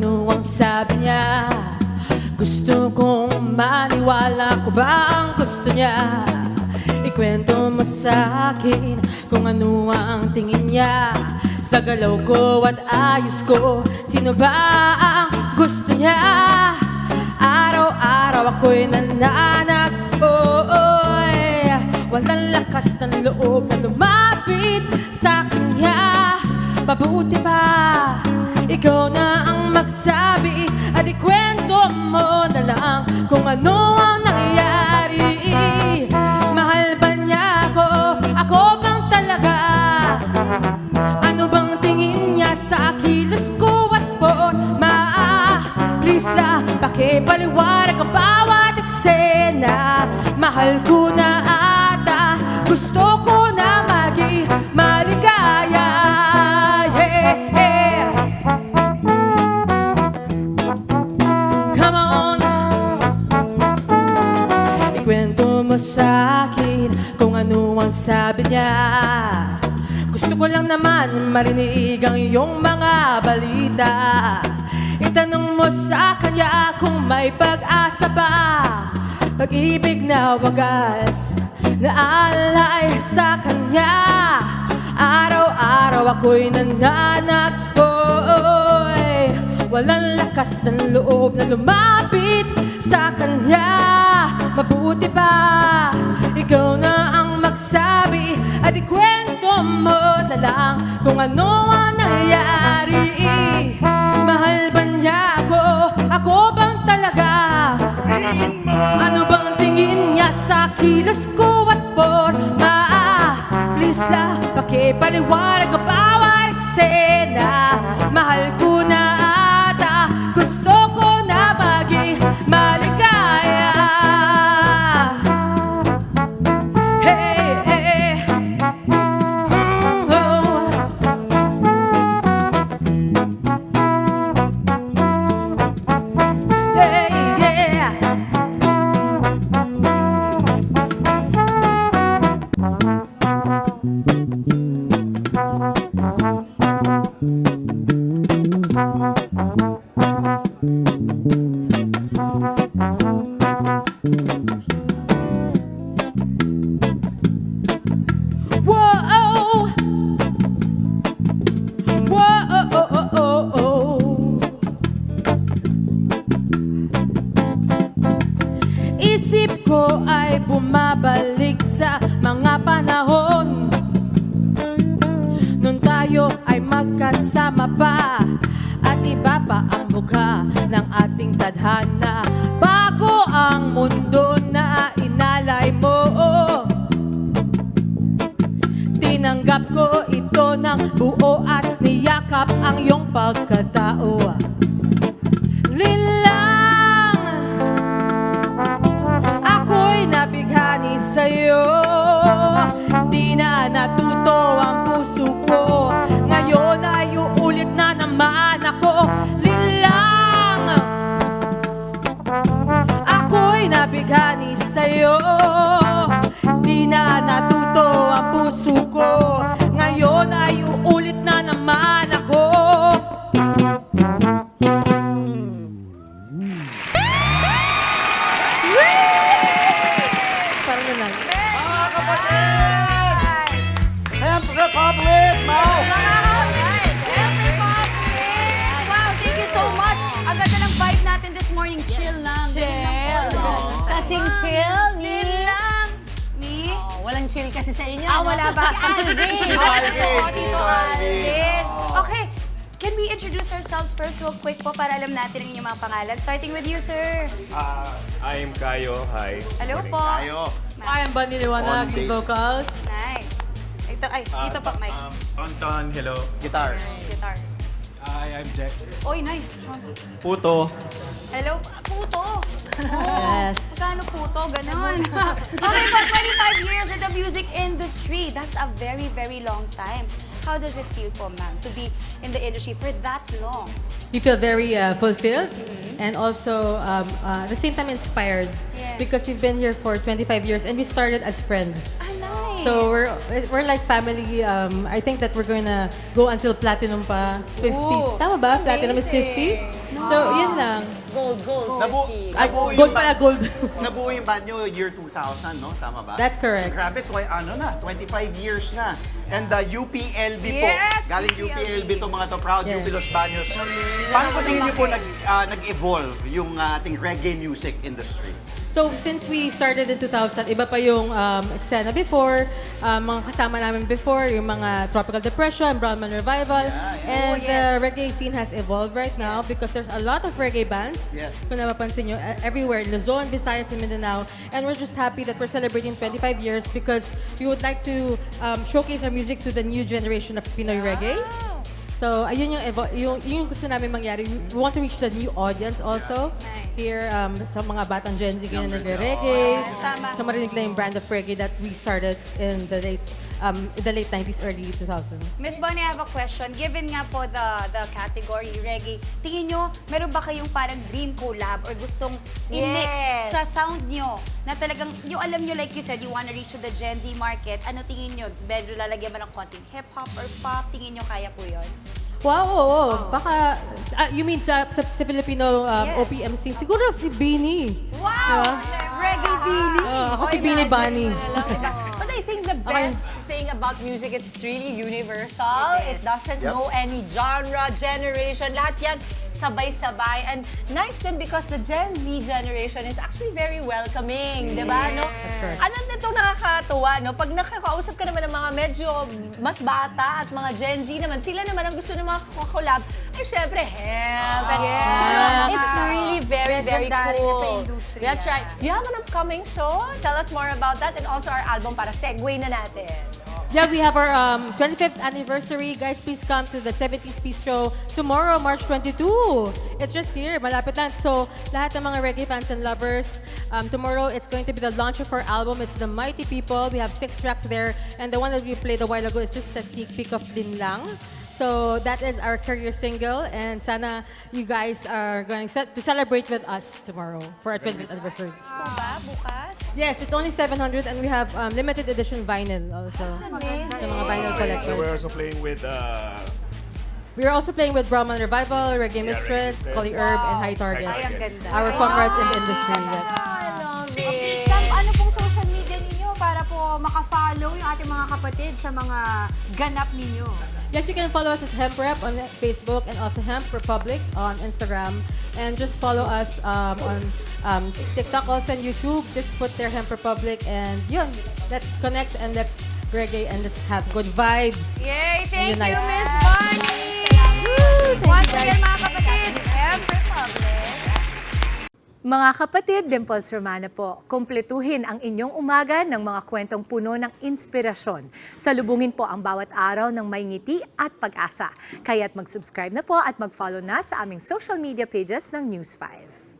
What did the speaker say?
ano ang sabi niya. Gusto kong maniwala ko ba ang gusto niya. Ikwento mo sa akin kung ano ang tingin niya sa galaw ko at ayos ko. Sino ba ang gusto niya? Araw-araw ako'y nananag. Walang lakas ng loob na lumapit sa kanya. Mabuti pa ikaw na ang magsabi at ikwento mo na lang kung ano ang nangyayari. Mahal ba niya ako? Ako bang talaga? Ano bang tingin niya sa kilos ko at forma? Please na, pakipaliwanag ang bawat eksena. Mahal ko na ata, gusto ko na maging maligaya. Yeah, yeah. Come on, ikwento mo sa akin kung ano ang sabi niya. Gusto ko lang naman marinig ang iyong mga balita. Itanong mo sa kanya kung may pag-asa ba. Pag-ibig na wagas na alay sa kanya. Araw-araw ako'y nananag. Walang lakas ng loob na lumapit sa kanya. Mabuti pa ikaw na ang magsabi at ikwento mo na lang kung ano ang nangyayari. Mahal ba niya ako? Ako bang talaga? Ano bang tingin niya sa kilos ko at forma? Please na, pakipaliwanag ang bawat eksena. Mahal ko na ata, gusto ko na maging maligaya. Hey, hey. Oh. Yeah, yeah. Whoa, whoa, isip ko ay bumabalik sa mga panahon nung tayo ay magkasama pa at iba pa ang mukha ng ating tadhana. Bago ang mundo na inalay mo, tinanggap ko ito ng buo at niyakap ang iyong pagkatao. Linlang, ako'y nabighani sa'yo. Di na natuto ang puso ko. Ngayon ay uulit na naman ako. Linlang, ako'y nabighani sa'yo. Di na natuto ang puso ko. Ngayon ay uulit na naman ako. Parang na lang. Mga kapatid! Republic! Mau! Wow, thank you so much. Ang ganda ng vibe natin this morning. Chill lang. Chill. Kasing chill, ni. lang. Ni? Walang chill kasi sa inyo. Wala ba? Si Alvin. Alvin. Tito Alvin. Okay. Can we introduce ourselves first real quick po para alam natin ang inyong mga pangalan? Starting with you, sir. I'm Kayo. Hi. Hello po. Tayo. I am Bunny Liwanag, On lead bass. vocals. Nice. Ito, dito po, Mike. Tonton, hello. Guitar. Guitar. I'm Jack. Oy, nice. Puto. Hello, puto. Yes. Magkano puto? Ganon. Okay, for 25 years in the music industry, that's a very, very long time. How does it feel po, ma'am, to be in the industry for that long? You feel very fulfilled and also at the same time inspired Yes. because we've been here for 25 years and we started as friends. Ah, nice. So we're like family. I think that we're gonna go until platinum pa 50. Ooh, Tama ba? that's Platinum is 50. So yun lang. Gold. Ah, gold pala, gold. Nabuo yung band nyo year 2000, no? Tama ba? That's correct. So, grabe, 25 years na. And UPLB po. Yes, Galing UPLB to mga to, proud Yes. UP Los Baños. Paano po tingin niyo po nag-evolve yung ating reggae music industry? So, since we started in 2000, iba pa yung eksena before, mga kasama namin before, yung mga Tropical Depression, Brownman Revival, and the reggae scene has evolved right now because there's a lot of reggae bands, Yes. kung napapansin nyo, everywhere, Luzon, Visayas, and Mindanao, and we're just happy that we're celebrating 25 years because we would like to showcase our music to the new generation of Pinoy reggae. So, ayun yung gusto namin mangyari. We want to reach the new audience also. Here, sa mga batang Gen Z na nagre-reggae. Tama. So, marinig na yung brand of reggae that we started in the late 90s, early 2000s. Miss Bonnie, I have a question. Given nga po the category reggae, tingin nyo, meron ba kayong parang dream collab or gustong i-mix Yes. sa sound nyo na talagang, yung alam nyo, like you said, you wanna reach to the Gen Z market, ano tingin nyo? Medyo lalagyan mo ng konting hip-hop or pop? Tingin nyo kaya po yun? Wow, oo. Baka, you mean sa Filipino Yes. OPM scene? Siguro si Beanie. Wow! Reggae Beanie! Ako si Beanie Bunny. But I think the best thing about music, it's really universal. It doesn't know any genre, generation. Lahat yan sabay-sabay. And nice din because the Gen Z generation is actually very welcoming. Diba? No? correct. Ano nito nakakatuwa, no? Pag nakakausap ka naman ng mga medyo mas bata at mga Gen Z naman, sila naman ang gusto ng mga collab, ay syempre, hemp. It's really very, very Legendary na sa cool. industriya. That's right. You have an upcoming show. Tell us more about that and also our album para segue na natin. Yeah, we have our 25th anniversary. Guys, please come to the 70s Bistro tomorrow, March 22. It's just here, malapit lang. So, lahat ng mga reggae fans and lovers, tomorrow it's going to be the launch of our album. It's The Mighty People. We have 6 tracks there. And the one that we played a while ago is just a sneak peek of Din Lang. So, that is our career single. And sana you guys are going to celebrate with us tomorrow for our 25th anniversary. Po ba? Bukas? Yes, it's only 700 and we have limited edition vinyl also. Sa mga vinyl collectors. We're also playing with We're also playing with Brahman Revival, Reggae Mistress, Mistress. Collie Herb, and High Target. Ay, ang ganda. Our comrades in the industry. Yes. Champ, ano pong social media ninyo para po makafollow yung ating mga kapatid sa mga ganap ninyo? Yes, you can follow us at Hemp Rep on Facebook and also Hemp Republic on Instagram. And just follow us on TikTok also and YouTube. Just put there Hemp Republic and yun, let's connect and let's reggae and let's have good vibes. Yay! Thank Unite. you, Miss Bonnie! Once again, mga kapatid, Hemp Republic. Mga kapatid, Dimples Romana po, kumpletuhin ang inyong umaga ng mga kwentong puno ng inspirasyon. Salubungin po ang bawat araw ng may ngiti at pag-asa. Kaya't mag-subscribe na po at mag-follow na sa aming social media pages ng News 5.